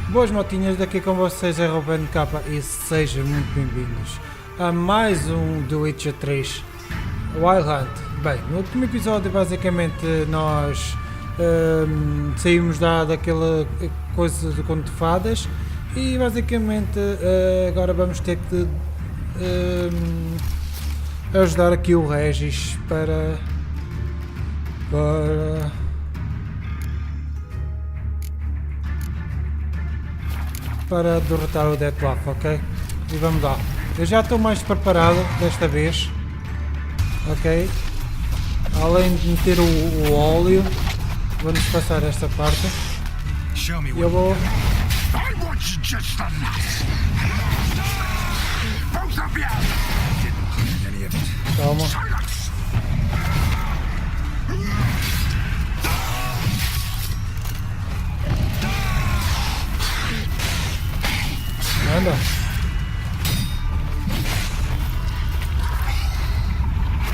Boas motinhas, daqui com vocês é RubenK e sejam muito bem-vindos a mais um The Witcher 3 Wild Hunt. Bem, no último episódio basicamente nós saímos daquela coisa do conto de fadas e basicamente agora vamos ter que ajudar aqui o Regis para derrotar o Deathwolf, ok? E vamos lá. Eu já estou mais preparado desta vez, ok? Além de meter o óleo, vamos passar esta parte. E eu vou... Calma. Anda.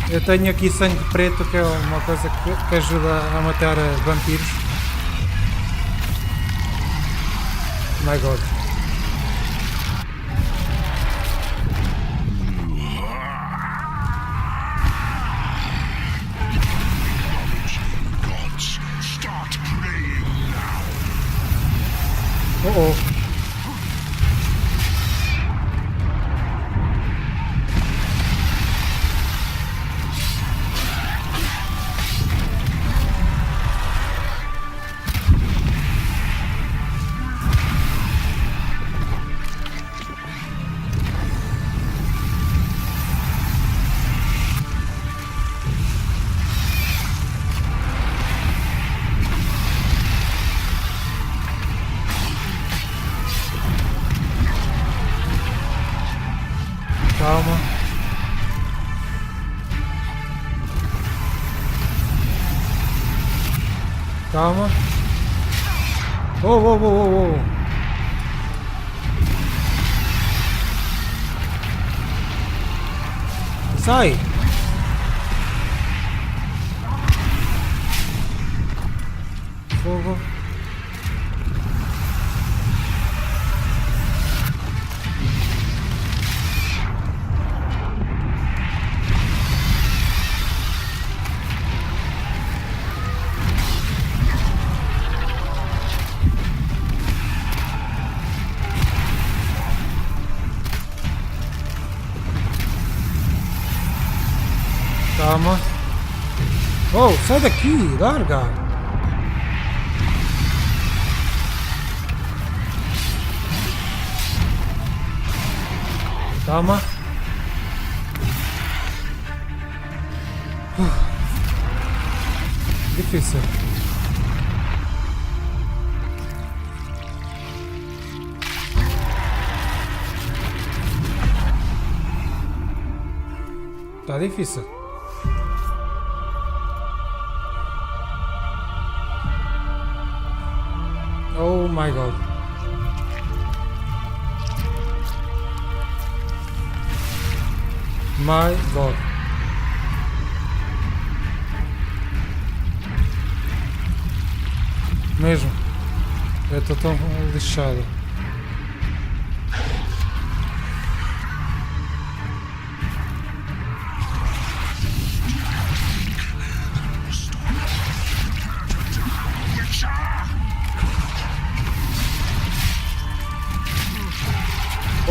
Eu tenho aqui sangue preto, que é uma coisa que ajuda a matar vampiros. My God. Oh. Calma. Calma. Oh. Sai. Fogo. Calma. Oh, sai daqui, larga. Calma. Difícil. Tá difícil. Oh my God. My God. Mesmo. Eu estou tão lixado.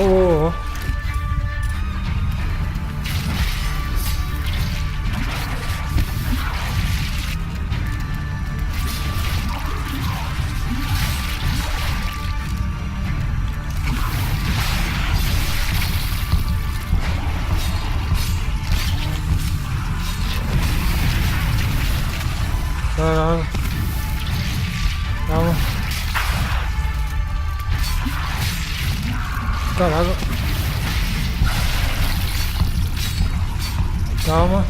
Oh. Calma. Calma. Caralho. Calma.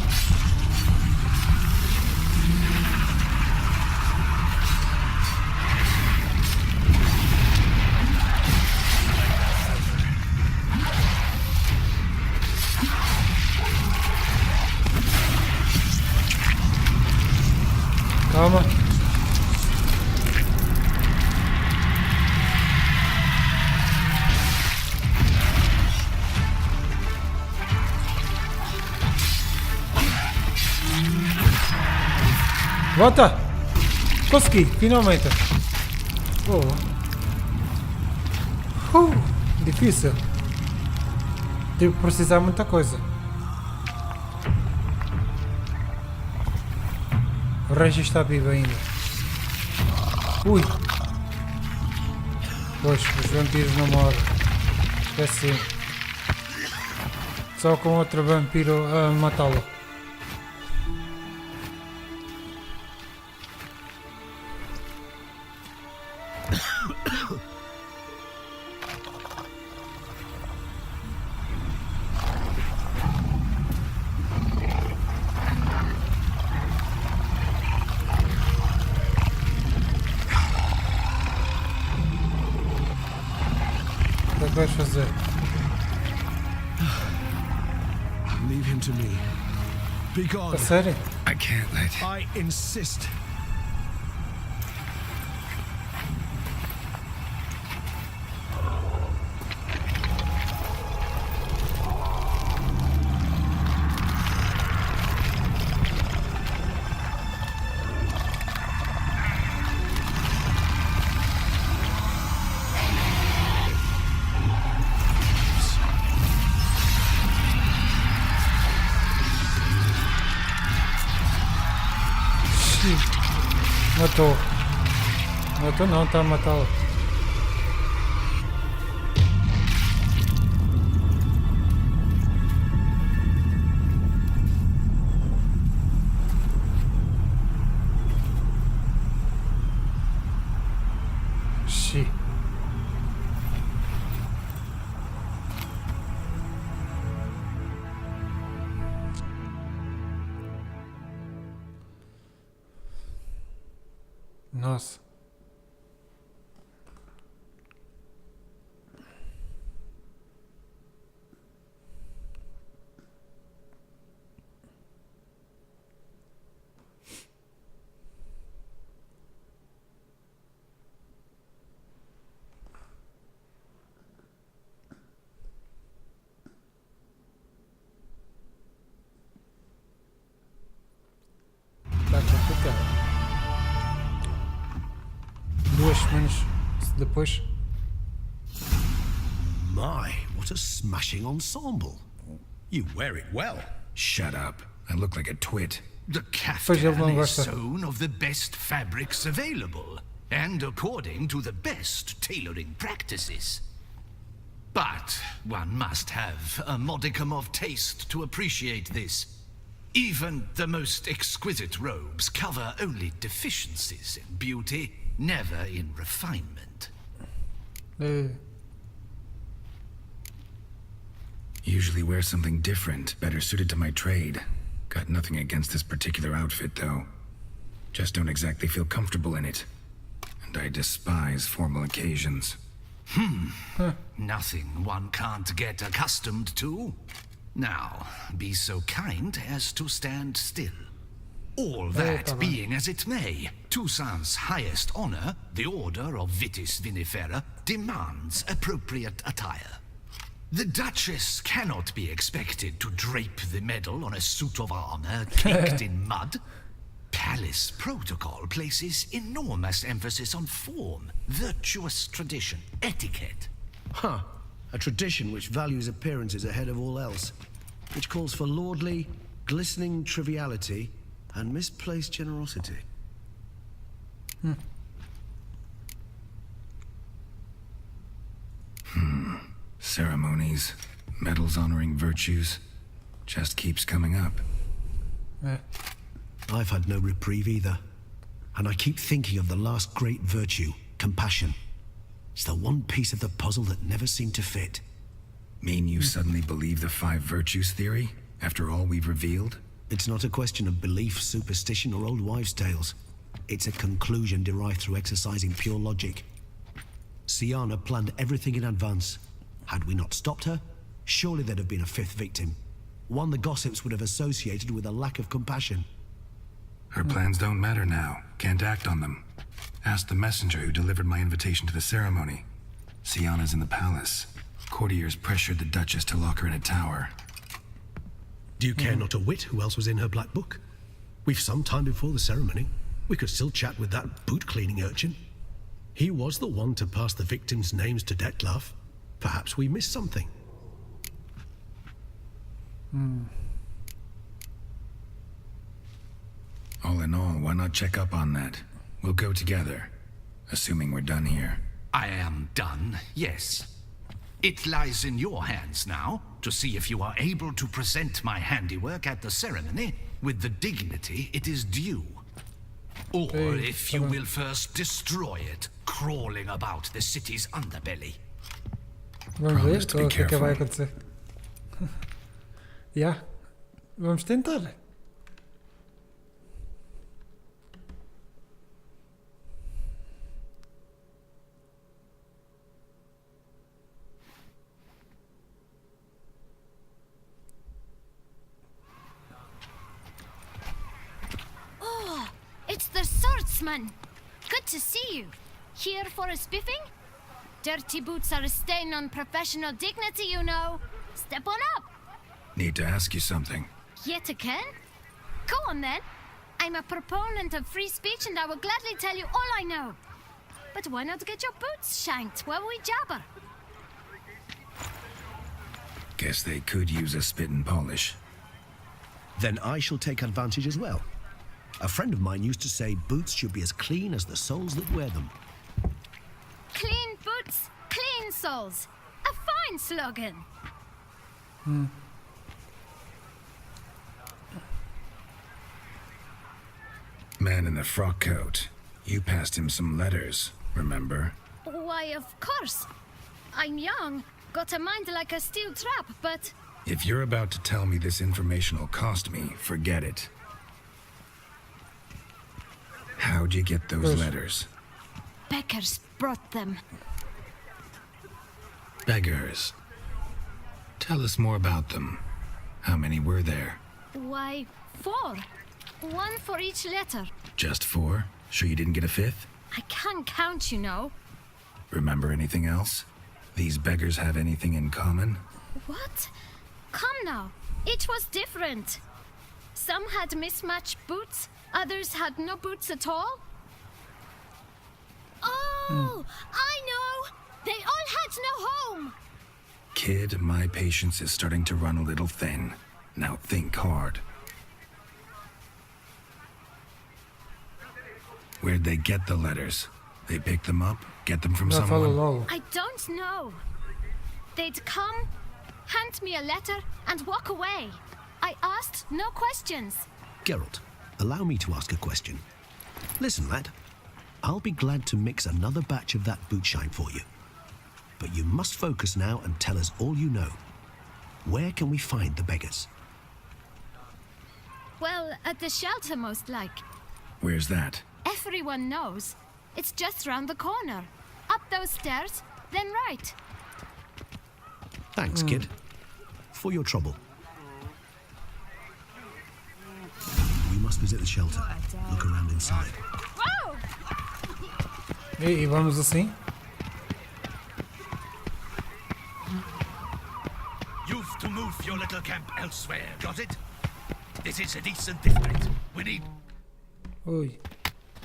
Toma. Volta! Consegui, finalmente. Difícil. Tive que precisar de muita coisa. O Regi está vivo ainda. Ui! Pois, os vampiros não morrem. Esqueci. Só com outro vampiro a matá-lo. O que é que vais fazer? Leave him to me. Be gone. A sério? I can't let... I insist. Matou. Matou não, está a matá-lo. Xi. Nossa. Tá complicado. 2 semanas depois. My, what a smashing ensemble. You wear it well. Shut up. I look like a twit. The Pois ele não caftan is gosta. sewn of the best fabrics available, and according to the best tailoring practices. But one must have a modicum of taste to appreciate this. Even the most exquisite robes cover only deficiencies in beauty, never in refinement. Usually wear something different, better suited to my trade. Got nothing against this particular outfit, though. Just don't exactly feel comfortable in it. And I despise formal occasions. Nothing one can't get accustomed to. Now, be so kind as to stand still. All that being as it may, Toussaint's highest honor, the Order of Vitis Vinifera, demands appropriate attire. The Duchess cannot be expected to drape the medal on a suit of armor caked in mud. Palace protocol places enormous emphasis on form, virtuous tradition, etiquette. Huh. A tradition which values appearances ahead of all else. Which calls for lordly, glistening triviality and misplaced generosity. Ceremonies, medals honoring virtues, just keeps coming up. I've had no reprieve either. And I keep thinking of the last great virtue, compassion. It's the one piece of the puzzle that never seemed to fit. Mean you suddenly believe the 5 virtues theory, after all we've revealed? It's not a question of belief, superstition, or old wives' tales. It's a conclusion derived through exercising pure logic. Siana planned everything in advance. Had we not stopped her, surely there'd have been a 5th victim. One the gossips would have associated with a lack of compassion. Her plans don't matter now. Can't act on them. Ask the messenger who delivered my invitation to the ceremony. Sienna's in the palace. Courtiers pressured the Duchess to lock her in a tower. Do you care not a whit who else was in her black book? We've some time before the ceremony. We could still chat with that boot-cleaning urchin. He was the one to pass the victims' names to Detlef. Perhaps we missed something. All in all, why not check up on that? We'll go together, assuming we're done here. I am done, yes. It lies in your hands now to see if you are able to present my handiwork at the ceremony with the dignity it is due. Or if you will first destroy it, crawling about the city's underbelly. Vamos ver Promise to be o que é que vai careful. acontecer. Yeah. Vamos tentar. It's the swordsman. Good to see you. Here for a spiffing? Dirty boots are a stain on professional dignity, you know. Step on up. Need to ask you something. Yet again? Go on then. I'm a proponent of free speech and I will gladly tell you all I know. But why not get your boots shanked while we jabber? Guess they could use a spit and polish. Then I shall take advantage as well. A friend of mine used to say boots should be as clean as the soles that wear them. Clean boots, clean soles. A fine slogan. Man in the frock coat. You passed him some letters, remember? Why, of course. I'm young, got a mind like a steel trap, but... If you're about to tell me this information will cost me, forget it. How'd you get those letters? Beggars brought them. Beggars. Tell us more about them. How many were there? Why, 4. One for each letter. Just 4? Sure you didn't get a 5th? I can't count, you know. Remember anything else? These beggars have anything in common? What? Come now. Each was different. Some had mismatched boots, others had no boots at all. Oh, I know! They all had no home! Kid, my patience is starting to run a little thin. Now think hard. Where'd they get the letters? They pick them up? Get them from Já falo someone? logo. I don't know. They'd come, hand me a letter, and walk away. I asked no questions. Geralt, allow me to ask a question. Listen, lad. I'll be glad to mix another batch of that boot shine for you. But you must focus now and tell us all you know. Where can we find the beggars? Well, at the shelter most like. Where's that? Everyone knows. It's just round the corner. Up those stairs, then right. Thanks, kid. For your trouble. We must visit the shelter. Look around inside. Whoa! E vamos assim? You've to move your little camp elsewhere, got it? This is a decent district. We need... Ui.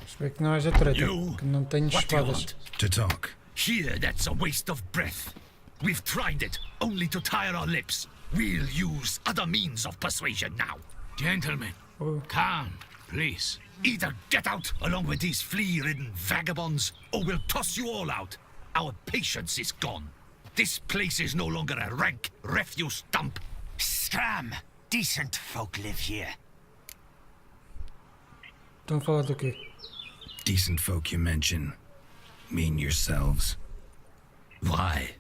Espero que não haja treta. You? Que não tenho What do you espadas. want? To talk. Here, that's a waste of breath. We've tried it, only to tire our lips. We'll use other means of persuasion now. Gentlemen, calm, please. Either get out along with these flea-ridden vagabonds, or we'll toss you all out. Our patience is gone. This place is no longer a rank refuse dump. Scram! Decent folk live here. Estão a falar do quê? Decent folk you mention. Mean yourselves? Why?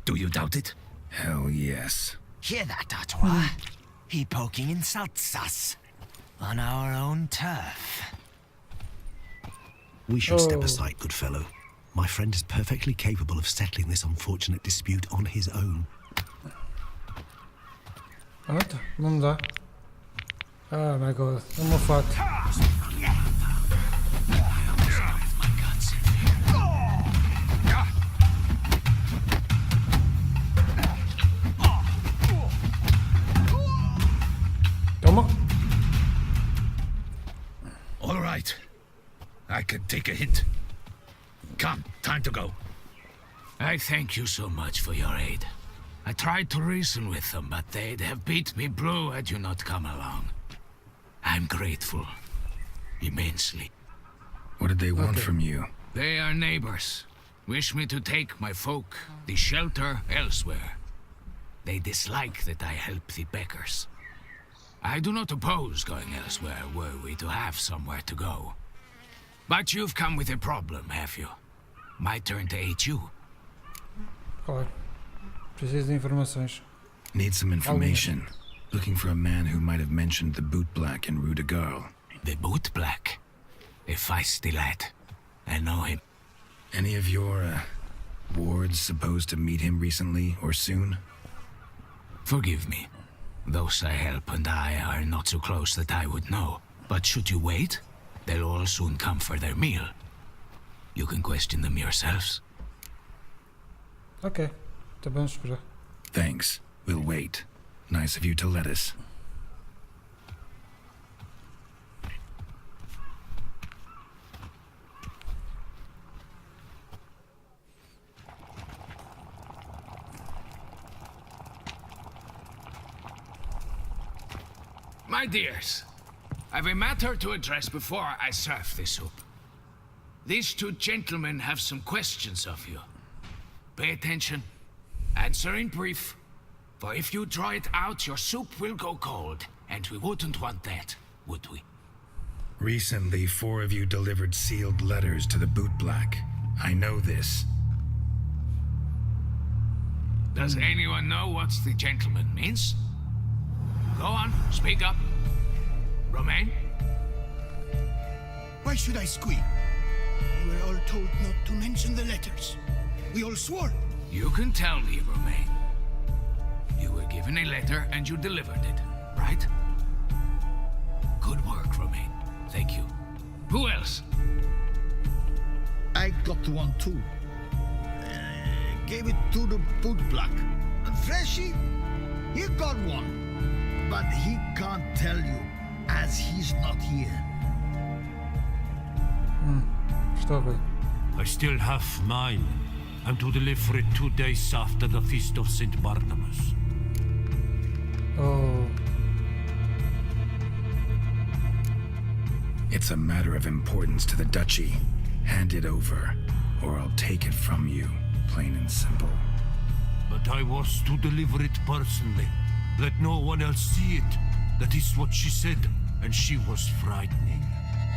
Do you doubt it? Hell yes. Hear that, Artois? He poking insults us. On our own turf. We should step Oh. aside, good fellow. My friend is perfectly capable of settling this unfortunate dispute on his own. Pronto, não dá. Ah, my god, é uma faca. can take a hint. Come, time to go. I thank you so much for your aid. I tried to reason with them, but they'd have beat me blue had you not come along. I'm grateful. Immensely. What did they want from you? They are neighbors. Wish me to take my folk, the shelter, elsewhere. They dislike that I help the beggars. I do not oppose going elsewhere were we to have somewhere to go. But you've come with a problem, have you? My turn to aid you. Claro. Preciso de informações. Need some information. Looking for a man who might have mentioned the bootblack in Rue de Garl. The bootblack? A feisty lad. I know him. Any of your, wards supposed to meet him recently or soon? Forgive me. Those I help and I are not so close that I would know. But should you wait, they'll all soon come for their meal. You can question them yourselves. Ok, tá bom esperar. Thanks. We'll wait. Nice of you to let us. My dears, I've a matter to address before I serve the soup. These two gentlemen have some questions of you. Pay attention. Answer in brief. For if you draw it out, your soup will go cold. And we wouldn't want that, would we? Recently, 4 of you delivered sealed letters to the bootblack. I know this. Does anyone know what the gentleman means? Go on, speak up. Romain? Why should I squeal? We were all told not to mention the letters. We all swore. You can tell me, Romain. You were given a letter and you delivered it, right? Good work, Romain. Thank you. Who else? I got one too. Gave it to the bootblack. And Freshy, he got one. But he can't tell you, as he's not here. Estou a ver. I still have mine. I'm to deliver it 2 days after the Feast of St. Barnabas. Oh, It's a matter of importance to the duchy. Hand it over, or I'll take it from you, plain and simple. But I was to deliver it personally. Let no one else see it. That is what she said, and she was frightening.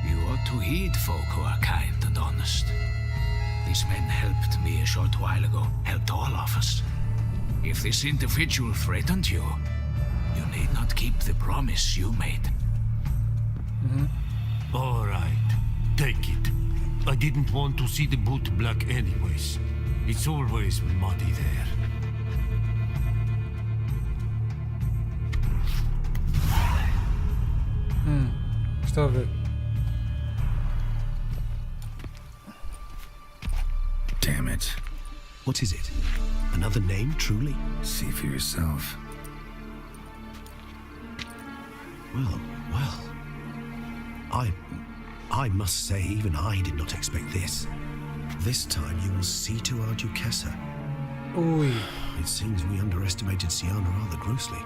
You ought to heed folk who are kind and honest. These men helped me a short while ago, helped all of us. If this individual threatened you, you need not keep the promise you made. All right, take it. I didn't want to see the bootblack anyways. It's always muddy there. estou a ver. Damn it. What is it? Another name, truly? See for yourself. Well, well. I must say, even I did not expect this. This time you will see to our Duchessa. Ui, It seems we underestimated Siana rather grossly.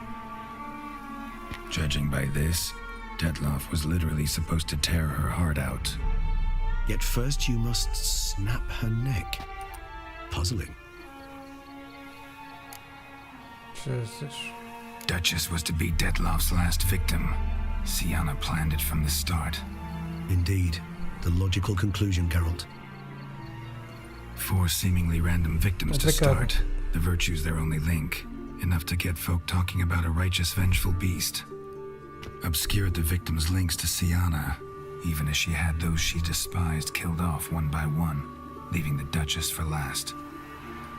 Judging by this, Detloff was literally supposed to tear her heart out. Yet first you must snap her neck. Puzzling. Jesus. Duchess was to be Detloff's last victim. Siana planned it from the start. Indeed, the logical conclusion, Geralt. 4 seemingly random victims to start. The virtue's their only link. Enough to get folk talking about a righteous, vengeful beast. Obscured the victims' links to Siana, even as she had those she despised killed off one by one, leaving the Duchess for last.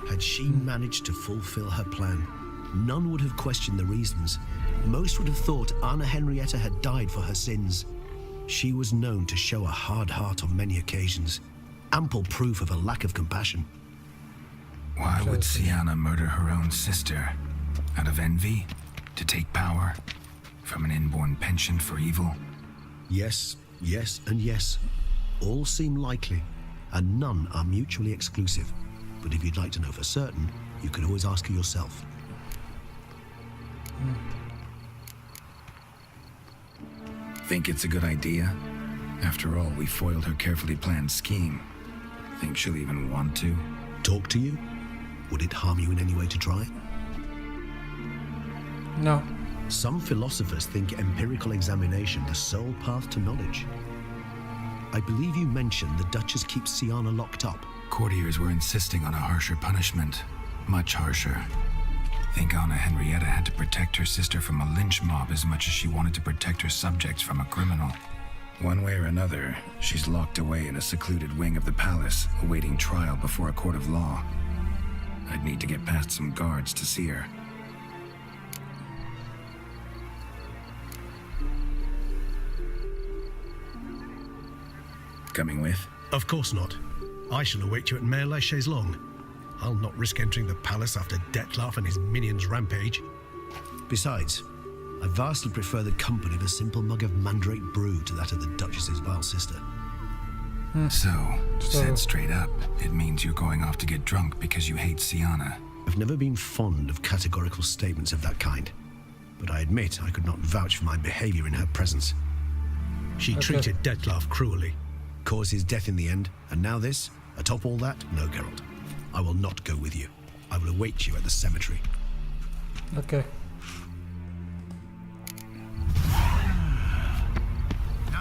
Had she managed to fulfill her plan, none would have questioned the reasons. Most would have thought Anna Henrietta had died for her sins. She was known to show a hard heart on many occasions, ample proof of a lack of compassion. Why would Siana murder her own sister? Out of envy? To take power? From an inborn penchant for evil? Yes, yes, and yes. All seem likely, and none are mutually exclusive. But if you'd like to know for certain, you can always ask her yourself. Think it's a good idea? After all, we foiled her carefully planned scheme. Think she'll even want to? Talk to you? Would it harm you in any way to try? No. Some philosophers think empirical examination the sole path to knowledge. I believe you mentioned the Duchess keeps Siana locked up. Courtiers were insisting on a harsher punishment. Much harsher. Think Anna Henrietta had to protect her sister from a lynch mob as much as she wanted to protect her subjects from a criminal. One way or another, she's locked away in a secluded wing of the palace, awaiting trial before a court of law. I'd need to get past some guards to see her. Coming with? Of course not. I shall await you at Mare La Chaise-Longue. I'll not risk entering the palace after Dettlaff and his minions rampage. Besides, I vastly prefer the company of a simple mug of mandrake brew to that of the Duchess's vile sister. So, said straight up, it means you're going off to get drunk because you hate Siana. I've never been fond of categorical statements of that kind, but I admit I could not vouch for my behavior in her presence. She treated Dettlaff cruelly, caused his death in the end, and now this? Atop all that? No, Geralt. I will not go with you. I will await you at the cemetery. Okay.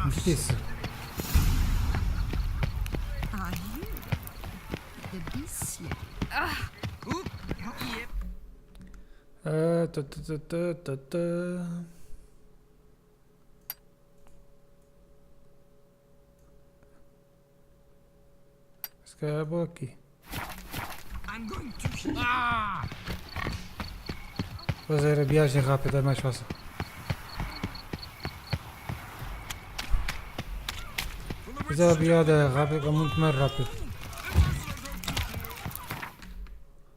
O que é isso? Se calhar vou aqui. Fazer a viagem rápida é mais fácil. Fazer a viagem rápida é muito mais rápido.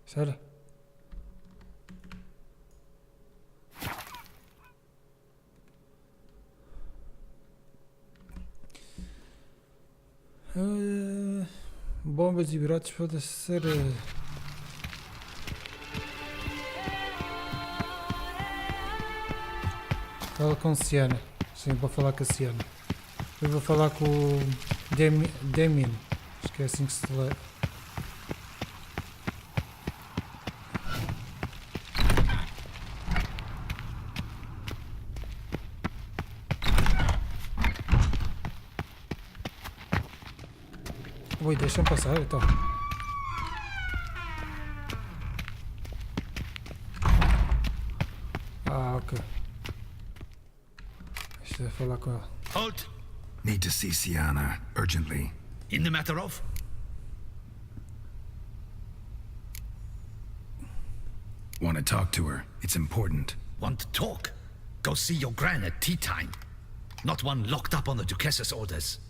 Sério? Bombas e brotes podem ser... Fala com Siana. Sim, vou falar com a Siana. Eu vou falar com o Damien. Acho que é assim que se lê. Ui, deixa-me passar então. Ah, ok. Deixa eu falar com ela. Halt! Need to see Siana, urgently. In the matter of? Want to talk to her. It's important. Want to talk? Go see your gran at tea time. Not one locked up on the Duchess's orders.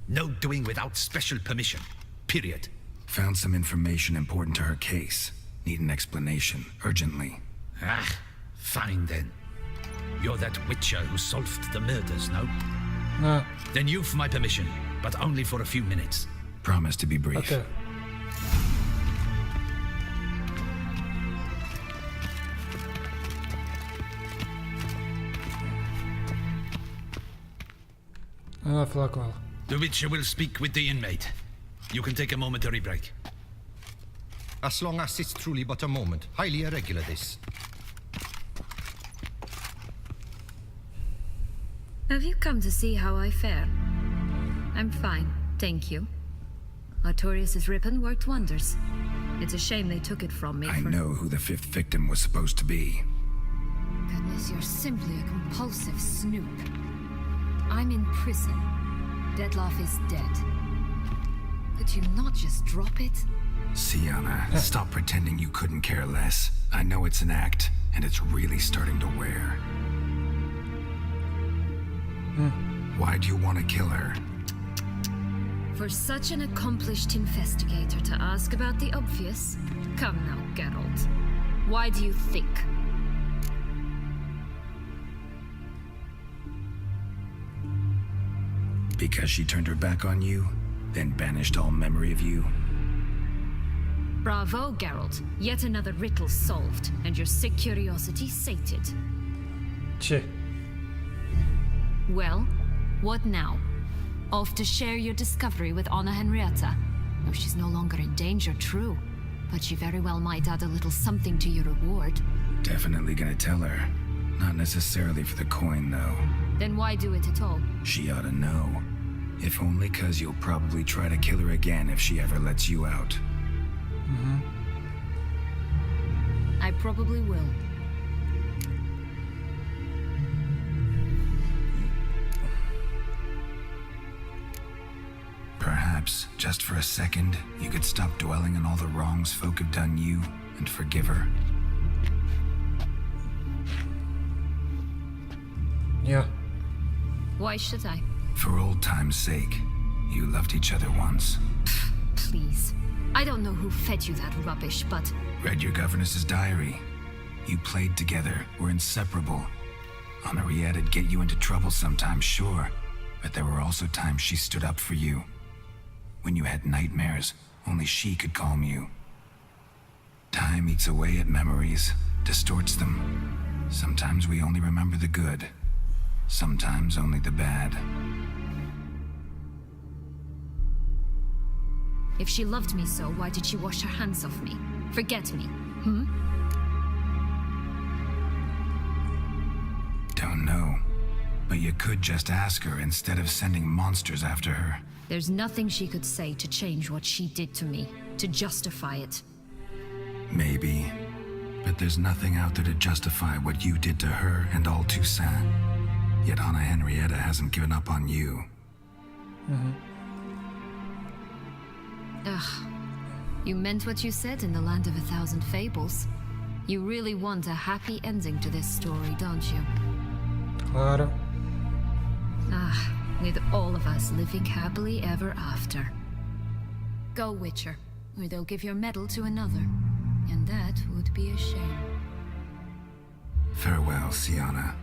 No doing without special permission. Period. Found some information important to her case. Need an explanation, urgently. Ah, fine then. You're that witcher who solved the murders, no? No. Then you've my permission, but only for a few minutes. Promise to be brief. Ok. Vamos lá falar com ela. The witcher will speak with the inmate. You can take a momentary break. As long as it's truly but a moment. Highly irregular, this. Have you come to see how I fare? I'm fine, thank you. Artorias' ribbon worked wonders. It's a shame they took it from me. I know who the fifth victim was supposed to be. Goodness, you're simply a compulsive snoop. I'm in prison. Dettlaff is dead. Could you not just drop it? Siana, stop pretending you couldn't care less. I know it's an act, and it's really starting to wear. Why do you want to kill her? For such an accomplished investigator to ask about the obvious? Come now, Geralt. Why do you think? Because she turned her back on you, then banished all memory of you? Bravo, Geralt. Yet another riddle solved, and your sick curiosity sated. Tchê. Well, what now? Off to share your discovery with Anna Henrietta? No, she's no longer in danger, true. But she very well might add a little something to your reward. Definitely gonna tell her. Not necessarily for the coin, though. Then why do it at all? She ought to know. If only 'cause you'll probably try to kill her again if she ever lets you out. I probably will. Perhaps, just for a second, you could stop dwelling on all the wrongs folk have done you and forgive her. Yeah. Why should I? For old time's sake. You loved each other once. Please. I don't know who fed you that rubbish, but... Read your governess's diary. You played together, were inseparable. Henriette'd get you into trouble sometimes, sure. But there were also times she stood up for you. When you had nightmares, only she could calm you. Time eats away at memories, distorts them. Sometimes we only remember the good. Sometimes only the bad. If she loved me so, why did she wash her hands off me? Forget me, Don't know. But you could just ask her instead of sending monsters after her. There's nothing she could say to change what she did to me, to justify it. Maybe. But there's nothing out there to justify what you did to her and all Toussaint. Yet Anna Henrietta hasn't given up on you. Ugh. You meant what you said in the Land of 1,000 Fables. You really want a happy ending to this story, don't you? Claro. Ah, with all of us living happily ever after. Go, Witcher, or they'll give your medal to another. And that would be a shame. Farewell, Sienna.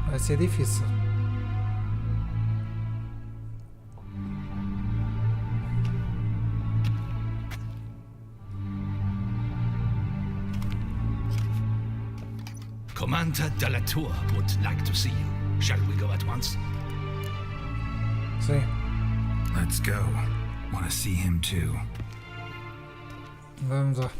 Vai ser difícil. Commander de la Tour would like to see you. Shall we go at once? Sim. Let's go. Want to see him too. Vamos lá.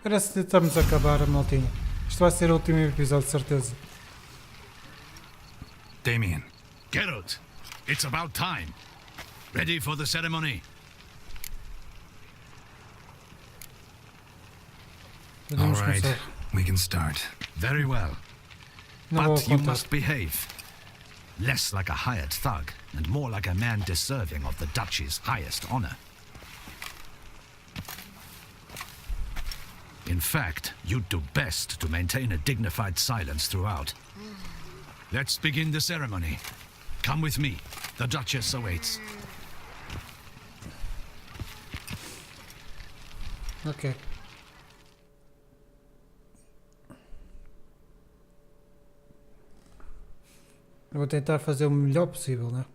Parece que estamos a acabar, maltinha. Isto vai ser o último episódio, de certeza. Damien. Geralt, it's about time. Ready for the ceremony? All right, we can start. Very well. But you must behave. Less like a hired thug, and more like a man deserving of the Duchy's highest honor. In fact, you'd do best to maintain a dignified silence throughout. Let's begin the ceremony. Come with me. The Duchess awaits. Ok. Eu vou tentar fazer o melhor possível, né?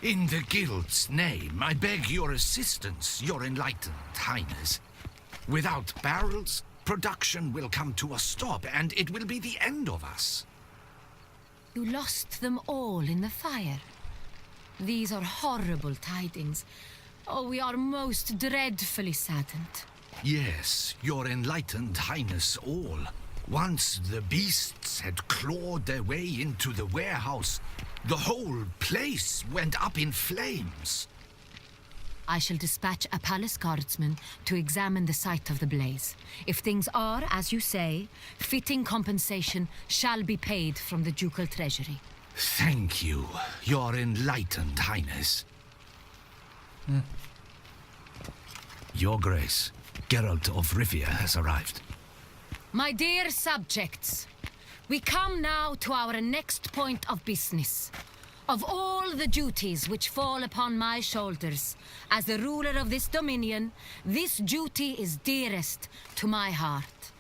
In the Guild's name, I beg your assistance, your enlightened highness. Without barrels, production will come to a stop, and it will be the end of us. You lost them all in the fire. These are horrible tidings. Oh, we are most dreadfully saddened. Yes, your enlightened highness all. Once the beasts had clawed their way into the warehouse, the whole place went up in flames. I shall dispatch a palace guardsman to examine the site of the blaze. If things are, as you say, fitting compensation shall be paid from the ducal treasury. Thank you, your enlightened highness. Your Grace, Geralt of Rivia has arrived. My dear subjects, we come now to our next point of business. Of all the duties which fall upon my shoulders, as the ruler of this dominion, this duty is dearest to my heart.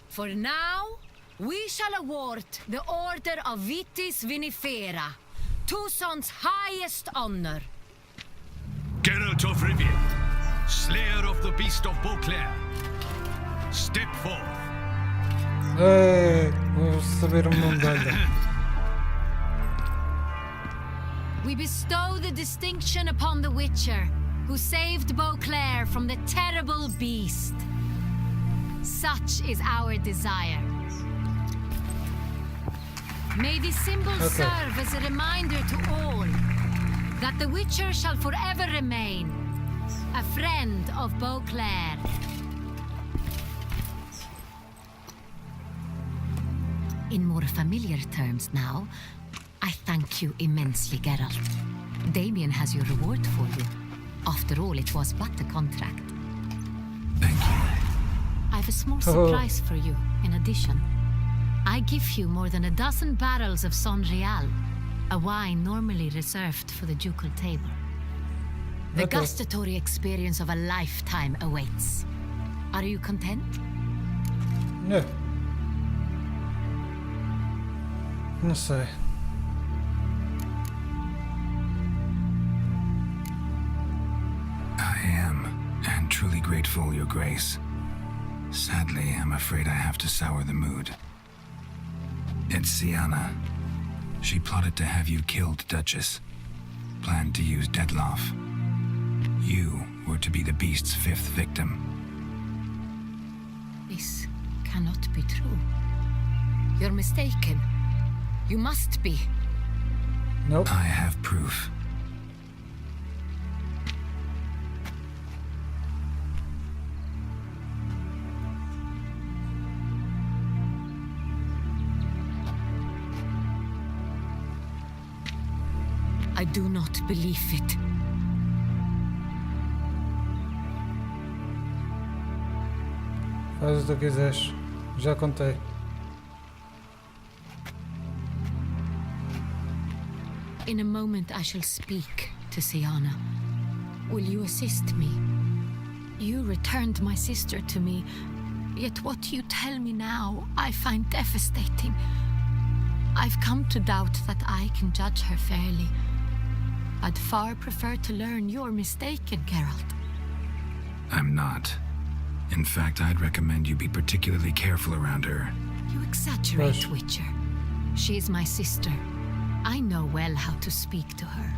For now, we shall award the Order of Vitis Vinifera, Tucson's highest honor. Geralt of Rivia, Slayer of the Beast of Beauclair, step forth. Vou saber o nome dela. We bestow the distinction upon the Witcher, who saved Beauclair from the terrible beast. Such is our desire. May this symbol serve as a reminder to all that the Witcher shall forever remain a friend of Beauclair. In more familiar terms now, I thank you immensely, Geralt. Damien has your reward for you. After all, it was but a contract. Thank you. I have a small surprise for you, in addition. I give you more than a dozen barrels of Son Real, a wine normally reserved for the ducal table. The gustatory experience of a lifetime awaits. Are you content? No. Não sei. I am, and truly grateful, Your Grace. Sadly, I'm afraid I have to sour the mood. It's Sienna. She plotted to have you killed, Duchess. Planned to use Detloff. You were to be the beast's 5th victim. This cannot be true. You're mistaken. You must be. Nope. I have proof. I do not believe it. Faz o que quiseres. Já contei. In a moment I shall speak to Sienna. Will you assist me? You returned my sister to me, yet what you tell me now I find devastating. I've come to doubt that I can judge her fairly. I'd far prefer to learn you're mistaken, Geralt. I'm not. In fact, I'd recommend you be particularly careful around her. You exaggerate, Witcher. She is my sister. I know well how to speak to her.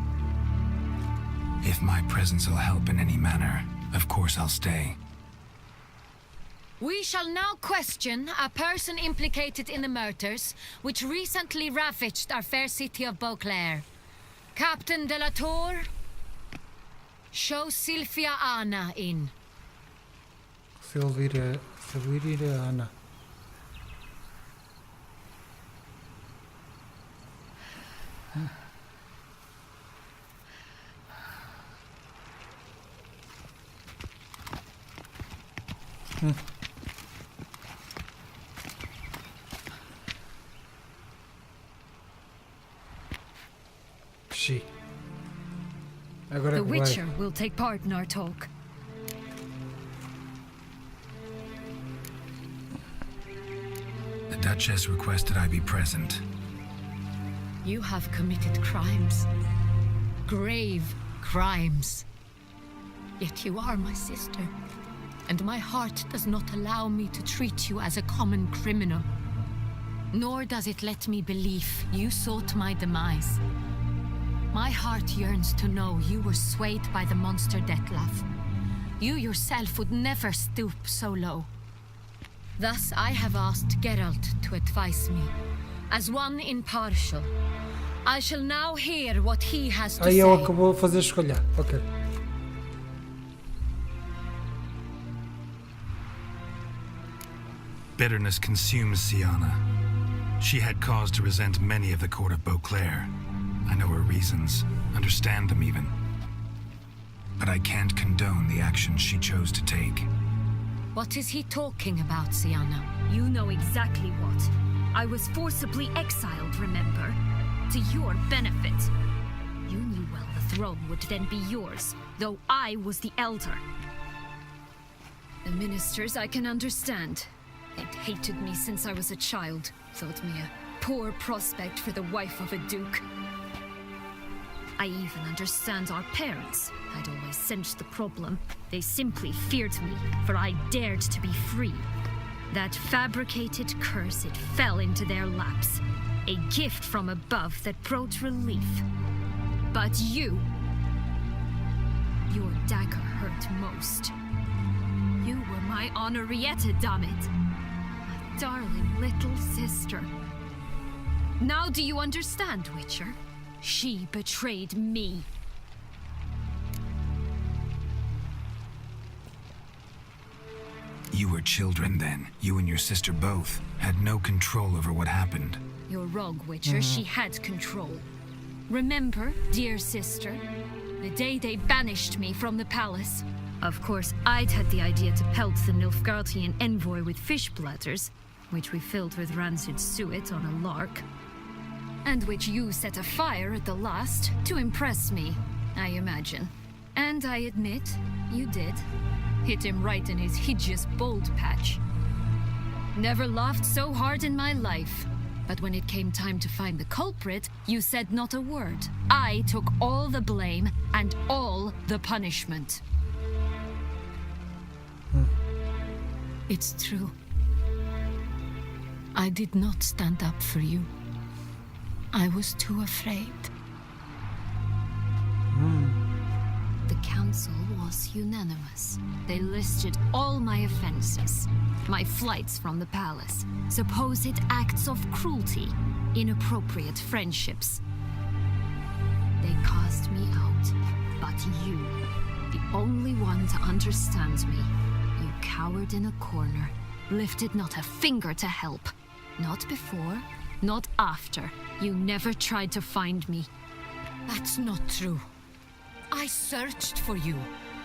If my presence will help in any manner, of course I'll stay. We shall now question a person implicated in the murders which recently ravaged our fair city of Beauclair. Captain de la Tour, show Sylvia Anna in. Silvira Ana. She. The Witcher will take part in our talk. The Duchess requested I be present. You have committed crimes. Grave crimes. Yet you are my sister. And my heart does not allow me to treat you as a common criminal. Nor does it let me believe you sought my demise. My heart yearns to know you were swayed by the monster Detloff. You yourself would never stoop so low. Thus I have asked Geralt to advise me, as one impartial. I shall now hear what he has to say. Aí eu acabou de fazer escolha. Ok. Bitterness consumes Sienna. She had cause to resent many of the court of Beauclair. I know her reasons, understand them even. but I can't condone the actions she chose to take. What is he talking about, Sienna? You know exactly what. I was forcibly exiled, remember? To your benefit. You knew well the throne would then be yours, though I was the elder. The ministers I can understand. They'd hated me since I was a child, thought me a poor prospect for the wife of a duke. I even understand our parents. I'd always sensed the problem. They simply feared me, for I dared to be free. That fabricated curse, it fell into their laps. A gift from above that brought relief. But you... your dagger hurt most. You were my Henrietta, damn it. My darling little sister. Now do you understand, Witcher? She betrayed me. You were children then. You and your sister both had no control over what happened. You're wrong, Witcher. She had control. Remember, dear sister, the day they banished me from the palace? Of course, I'd had the idea to pelt the Nilfgaardian envoy with fish platters, which we filled with rancid suet on a lark. And which you set afire at the last to impress me, I imagine. And I admit, you did. Hit him right in his hideous bald patch. Never laughed so hard in my life. But when it came time to find the culprit, you said not a word. I took all the blame and all the punishment. It's true. I did not stand up for you. I was too afraid. The council was unanimous. They listed all my offenses. My flights from the palace, supposed acts of cruelty, inappropriate friendships. They cast me out, but you, the only one to understand me, you cowered in a corner, lifted not a finger to help. Not before, not after. You never tried to find me. That's not true. I searched for you,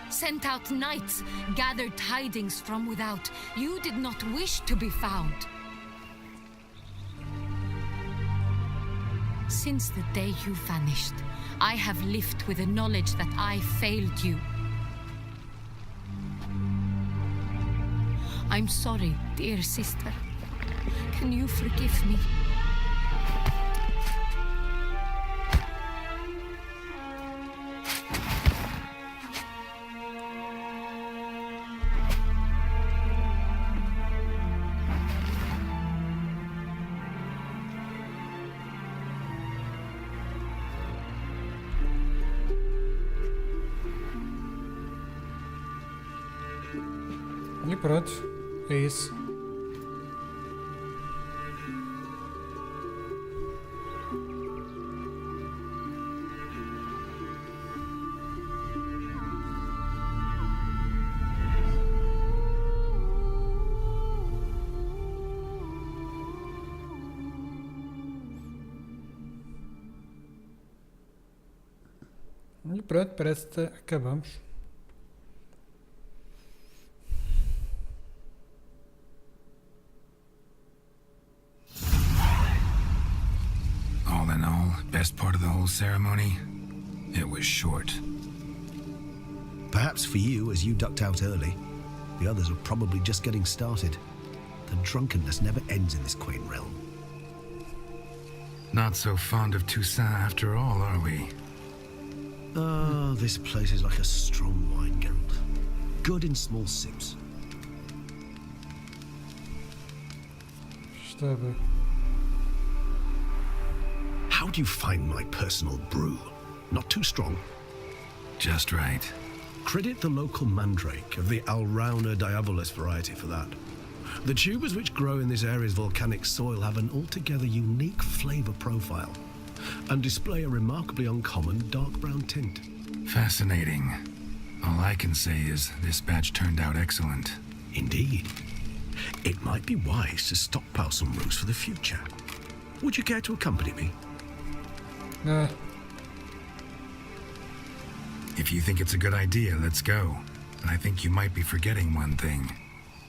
sent out knights, gathered tidings from without. You did not wish to be found. Since the day you vanished, I have lived with the knowledge that I failed you. I'm sorry, dear sister. Can you forgive me? E pronto, é isso. E pronto, parece que acabamos. All in all, best part of the whole ceremony, it was short. Perhaps for you, as you ducked out early. The others are probably just getting started. The drunkenness never ends in this quaint realm. Not so fond of Toussaint after all, are we? Ah, this place is like a strong wine, Geralt. Good in small sips. Está bem. How do you find my personal brew? Not too strong? Just right. Credit the local mandrake of the Alrauna diabolus variety for that. The tubers which grow in this area's volcanic soil have an altogether unique flavor profile and display a remarkably uncommon dark brown tint. Fascinating. All I can say is this batch turned out excellent. Indeed. It might be wise to stockpile some brews for the future. Would you care to accompany me? If you think it's a good idea, let's go. And I think you might be forgetting one thing.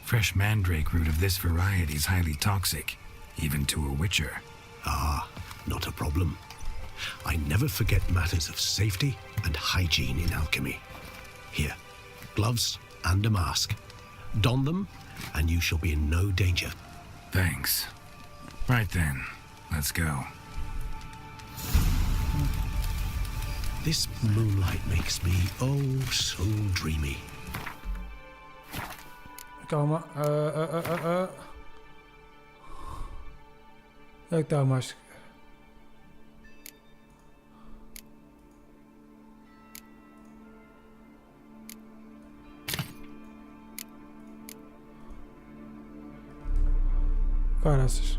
Fresh mandrake root of this variety is highly toxic, even to a witcher. Ah, not a problem. I never forget matters of safety and hygiene in alchemy. Here, gloves and a mask. Don them, and you shall be in no danger. Thanks. Right then, let's go. This moonlight makes me, oh, so dreamy. Calma. Onde é que está a máscara? Caraças.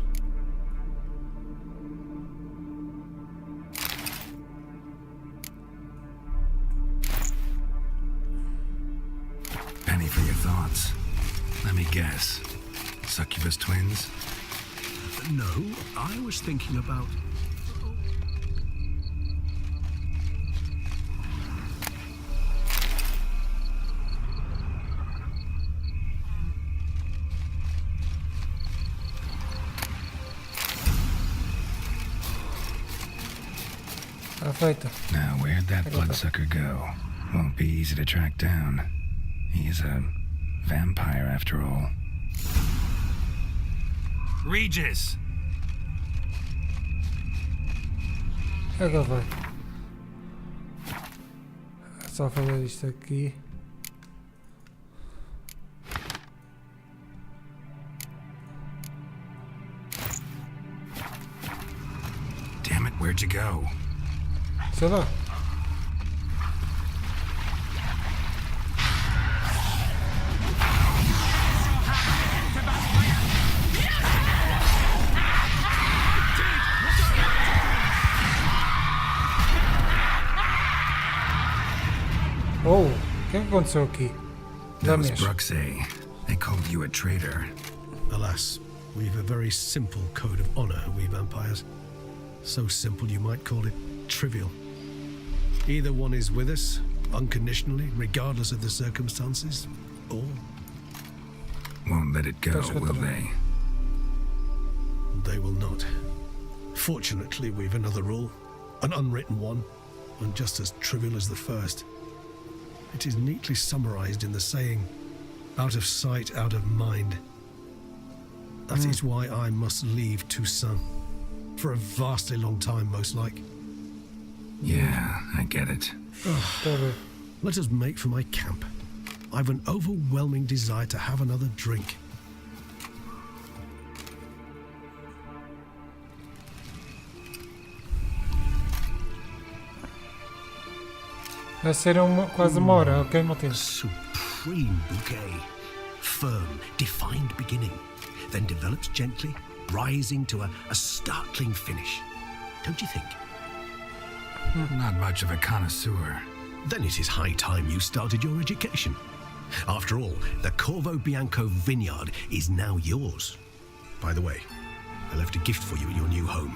Penny for your thoughts. Let me guess. Succubus twins? No, I was thinking about... Now, where'd that bloodsucker go? Won't be easy to track down. He's a vampire after all. Regis! Agora vai. É só fazer isto aqui. Damn it, where'd you go? Sei lá. Oh, o que aconteceu aqui? Those Bruxay, they called you a traitor. Alas, we've a very simple code of honor, we vampires. So simple you might call it trivial. Either one is with us, unconditionally, regardless of the circumstances, or... Won't let it go, will they? They will not. Fortunately, we've another rule, an unwritten one, and just as trivial as the first. It is neatly summarized in the saying, out of sight, out of mind. That is why I must leave Toussaint. For a vastly long time, most like. Yeah, I get it. Let us make for my camp. I've an overwhelming desire to have another drink. Vai ser quase uma hora, ok, Martin? Supreme bouquet. Firm, defined beginning. Then develops gently, rising to a startling finish. Don't you think? Not much of a connoisseur. Then it is high time you started your education. After all, the Corvo Bianco vineyard is now yours. By the way, I left a gift for you in your new home.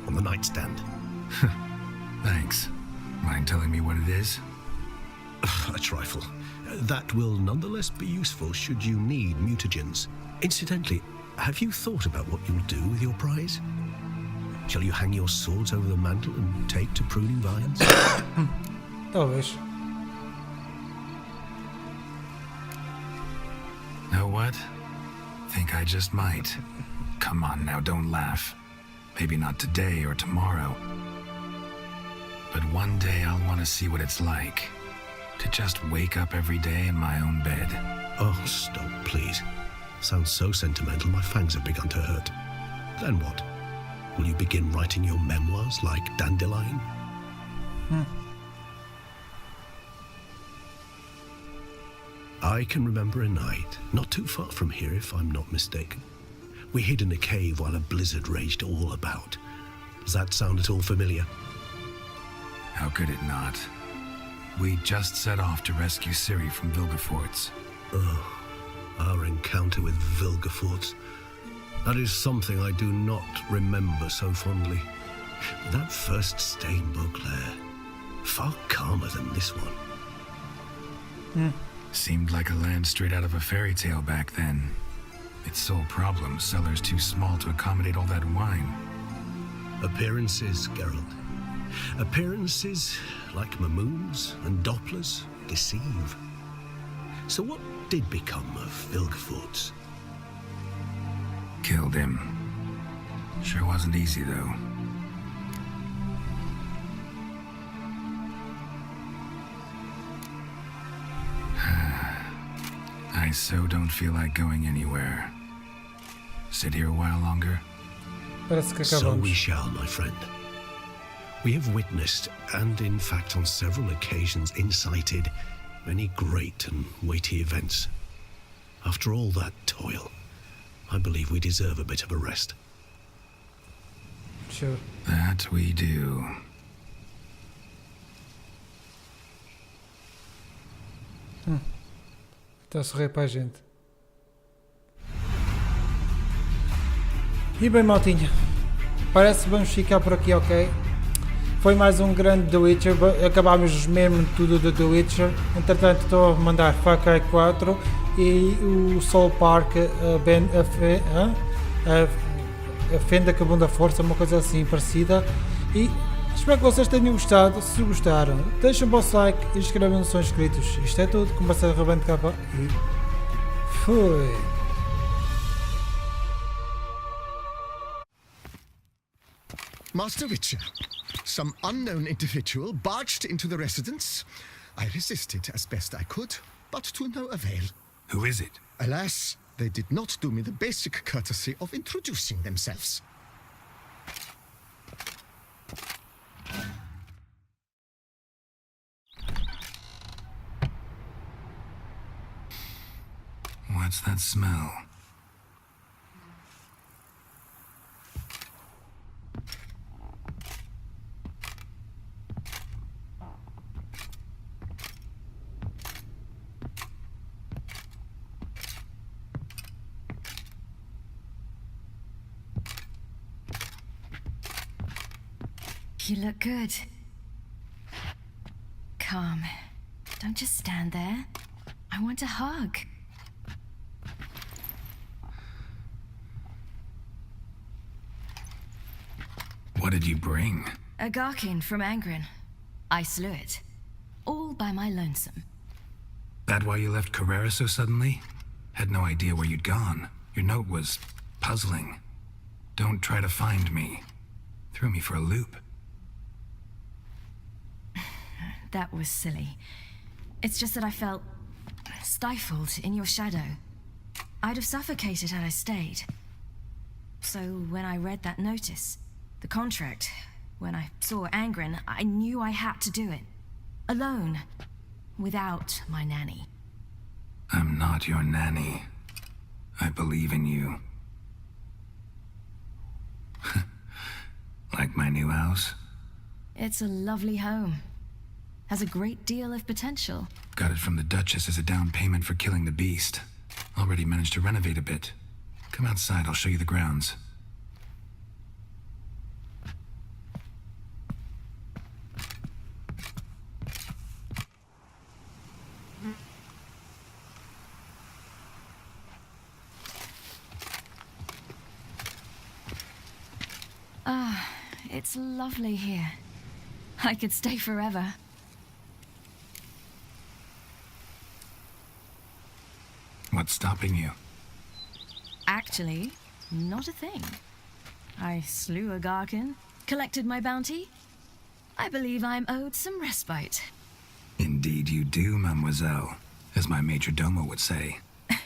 On the nightstand. Thanks. Mind telling me what it is? A trifle. That will nonetheless be useful should you need mutagens. Incidentally, have you thought about what you'll do with your prize? Shall you hang your swords over the mantle and take to pruning vines? Talvez. Know what? Think I just might. Come on now, don't laugh. Maybe not today or tomorrow. But one day I'll want to see what it's like. To just wake up every day in my own bed. Oh, stop, please. Sounds so sentimental, my fangs have begun to hurt. Then what? Will you begin writing your memoirs like Dandelion? I can remember a night, not too far from here if I'm not mistaken. We hid in a cave while a blizzard raged all about. Does that sound at all familiar? How could it not? We just set off to rescue Ciri from Vilgefortz. Oh, our encounter with Vilgefortz. That is something I do not remember so fondly. That first stain, Beauclair. Far calmer than this one. Seemed like a land straight out of a fairy tale back then. Its sole problem, cellars too small to accommodate all that wine. Appearances, Geralt. Appearances, like Mamoons and Dopplers, deceive. So what did become of Vilgefortz? Killed him. Sure wasn't easy, though. I so don't feel like going anywhere. Sit here a while longer? Parece que So acabamos. we shall, my friend. We have witnessed, and in fact on several occasions incited, many great and weighty events. After all that toil, I believe we deserve a bit of a rest. Sure. That we do. Está a sorrir para a gente. E bem, maltinha, parece que vamos ficar por aqui, ok? Foi mais um grande The Witcher, acabámos mesmo tudo do The Witcher. Entretanto estou a mandar Far Cry 4 e o Soul Park a Fenda que abunda força, uma coisa assim parecida. E espero que vocês tenham gostado. Se gostaram, deixem o vosso like e inscrevam-se se são inscritos. Isto é tudo, com parceiro RubenK e fui! Master Witcher, some unknown individual barged into the residence. I resisted as best I could, but to no avail. Who is it? Alas, they did not do me the basic courtesy of introducing themselves. What's that smell? You look good. Calm. Don't just stand there. I want a hug. What did you bring? A Garkin from Angren. I slew it. All by my lonesome. That why you left Carrera so suddenly? Had no idea where you'd gone. Your note was puzzling. Don't try to find me. Threw me for a loop. That was silly. It's just that I felt stifled in your shadow. I'd have suffocated had I stayed. So when I read that notice, the contract, when I saw Angren, I knew I had to do it. Alone. Without my nanny. I'm not your nanny. I believe in you. Like my new house? It's a lovely home. Has a great deal of potential. Got it from the Duchess as a down payment for killing the beast. Already managed to renovate a bit. Come outside, I'll show you the grounds. It's lovely here. I could stay forever. What's stopping you? Actually, not a thing. I slew a Garkin, collected my bounty. I believe I'm owed some respite. Indeed you do, mademoiselle. As my major domo would say.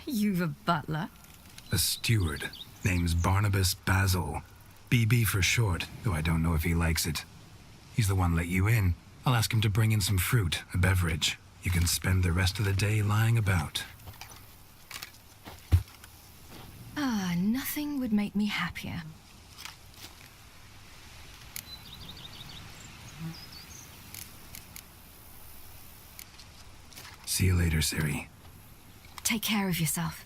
You've a butler? A steward. Name's Barnabas Basil. BB for short, though I don't know if he likes it. He's the one let you in. I'll ask him to bring in some fruit, a beverage. You can spend the rest of the day lying about. Nothing would make me happier. See you later, Ciri. Take care of yourself.